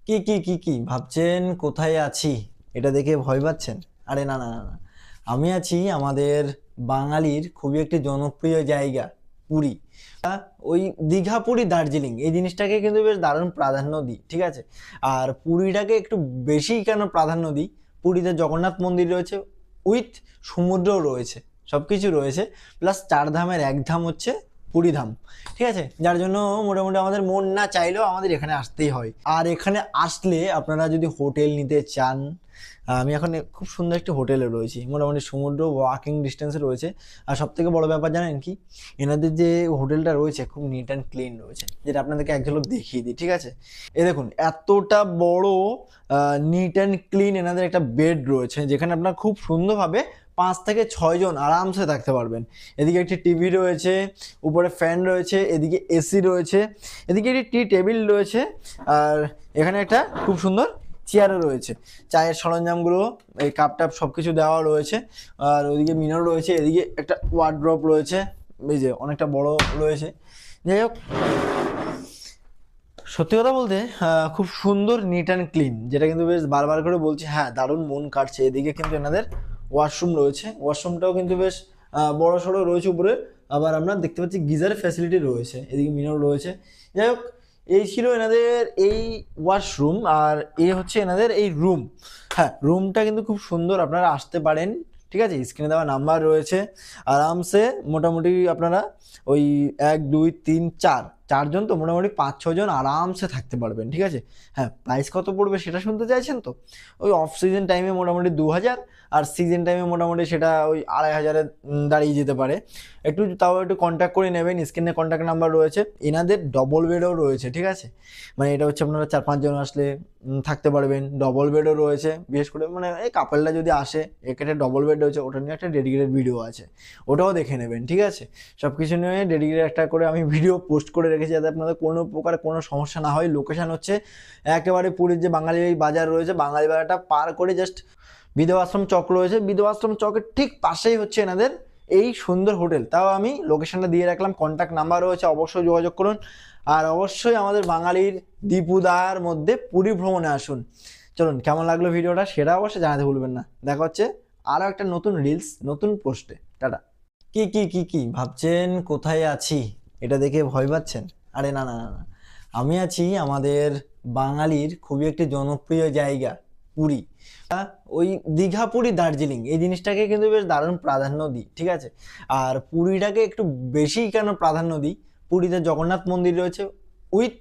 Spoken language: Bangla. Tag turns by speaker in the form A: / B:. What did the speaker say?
A: কি ভাবছেন কোথায় আছি? এটা দেখে ভয় পাচ্ছেন? আরে না না না না, আমি আছি আমাদের বাঙালির খুবই একটি জনপ্রিয় জায়গা, পুরী। ওই দীঘা পুরী দার্জিলিং এই জিনিসটাকে কিন্তু বেশ দারুণ প্রাধান্য দিই, ঠিক আছে। আর পুরীটাকে একটু বেশি কেন প্রাধান্য দিই? পুরীতে জগন্নাথ মন্দির রয়েছে, উইথ সমুদ্রও রয়েছে, সব কিছু রয়েছে। প্লাস চার ধামের এক ধাম হচ্ছে পুরী ধাম, ঠিক আছে। যার জন্য মোটামুটি আমাদের মন না চাইলেও আমাদের এখানে আসতেই হয়। আর এখানে আসলে আপনারা যদি হোটেল নিতে চান, আমি এখন খুব সুন্দর একটি হোটেলে রয়েছি, মোটামুটি সমুদ্র ওয়াকিং ডিস্টেন্সে রয়েছে। আর সব থেকে বড় ব্যাপার জানেন কি, এনাদের যে হোটেলটা রয়েছে খুব নিট অ্যান্ড ক্লিন রয়েছে, যেটা আপনাদেরকে এক ঝলক দেখিয়ে দিই, ঠিক আছে। এ দেখুন, এতটা বড় নিট অ্যান্ড ক্লিন এনাদের একটা বেড রয়েছে, যেখানে আপনার খুব সুন্দরভাবে 5 থেকে 6 জন আরামসে থাকতে পারবেন। এদিকে একটি টিভি রয়েছে, উপরে ফ্যান রয়েছে, এদিকে এসি রয়েছে, এদিকে একটি টি টেবিল রয়েছে, আর এখানে একটা খুব সুন্দর চেয়ারও রয়েছে। চায়ের সরঞ্জামগুলো, এই কাপ টাপ সব কিছু দেওয়া রয়েছে। আর ওইদিকে মিনার রয়েছে, এদিকে একটা ওয়ার্ড্রপ রয়েছে, এই যে অনেকটা বড় রয়েছে। যাই হোক, সত্যি কথা বলতে খুব সুন্দর নিট অ্যান্ড ক্লিন, যেটা কিন্তু বেশ বারবার করে বলছি, হ্যাঁ দারুণ মন কাটছে। এদিকে কিন্তু এনাদের ওয়াশরুম রয়েছে, ওয়াশরুমটাও কিন্তু বেশ বড় সড়ো রয়েছে উপরে। আবার আমরা দেখতে পাচ্ছি গিজারের ফ্যাসিলিটি রয়েছে, এদিকে মিনার রয়েছে। যাই হোক, এই ছিল এনাদের এই ওয়াশরুম, আর এই হচ্ছে এনাদের এই রুম। হ্যাঁ, রুমটা কিন্তু খুব সুন্দর, আপনারা আসতে পারেন, ঠিক আছে। স্ক্রিনে দেওয়া নাম্বার রয়েছে, আরামসে মোটামুটি আপনারা ওই 1 2 3 4 4 জন, তো মোটামুটি 5 6 জন আরামসে থাকতে পারবেন, ঠিক আছে। হ্যাঁ, প্রাইস কত পড়বে সেটা শুনতে চাইছেন তো? ওই অফ সিজন টাইমে মোটামুটি 2000, আর সিজন টাইমে মোটামুটি সেটা ওই 2500-এ দাঁড়িয়ে যেতে পারে। একটু তাও একটু কন্ট্যাক্ট করে নেবেন, স্ক্রিনে কন্ট্যাক্ট নাম্বার রয়েছে। এনাদের ডবল বেডও রয়েছে, ঠিক আছে। মানে এটা হচ্ছে আপনারা 4 5 জন আসলে থাকতে পারবেন। ডবল বেডও রয়েছে, বিশেষ করে মানে এই কাপলরা যদি আসে, এখানে ডবল বেড রয়েছে, ওটা নিয়ে একটা ডেডিকেটেড ভিডিও আছে, ওটাও দেখে নেবেন, ঠিক আছে। সব কিছু নিয়ে ডেডিকেটেড একটা করে আমি ভিডিও পোস্ট করে রেখেছি, যাতে আপনাদের কোনো প্রকার কোনো সমস্যা না হয়। লোকেশান হচ্ছে একেবারে পুরীর যে বাঙালি বাজার রয়েছে, বাঙালি বাজারটা পার করে জাস্ট বিধবা আশ্রম চক রয়েছে, বিধবা আশ্রম চকের ঠিক পাশেই হচ্ছে এনাদের এই সুন্দর হোটেল। তাও আমি লোকেশনটা দিয়ে রাখলাম, কন্ট্যাক্ট নাম্বার রয়েছে, অবশ্যই যোগাযোগ করুন। আর অবশ্যই আমাদের বাঙালির দীপুদার মধ্যে পুরী ভ্রমণে আসুন। চলুন, কেমন লাগলো ভিডিওটা সেটা অবশ্যই জানাতে ভুলবেন না। দেখা হচ্ছে আরও একটা নতুন রিলস, নতুন পোস্টে। টাটা। কি ভাবছেন কোথায় আছি? এটা দেখে ভয় পাচ্ছেন? আরে না না না না, আমি আছি আমাদের বাঙালির খুবই একটি জনপ্রিয় জায়গা, পুরী। ওই দীঘা পুরী দার্জিলিং এই জিনিসটাকে কিন্তু বেশ দারুণ প্রাধান্য দিই, ঠিক আছে। আর পুরীটাকে একটু বেশি কেন প্রাধান্য দিই? পুরীতে জগন্নাথ মন্দির রয়েছে, উইথ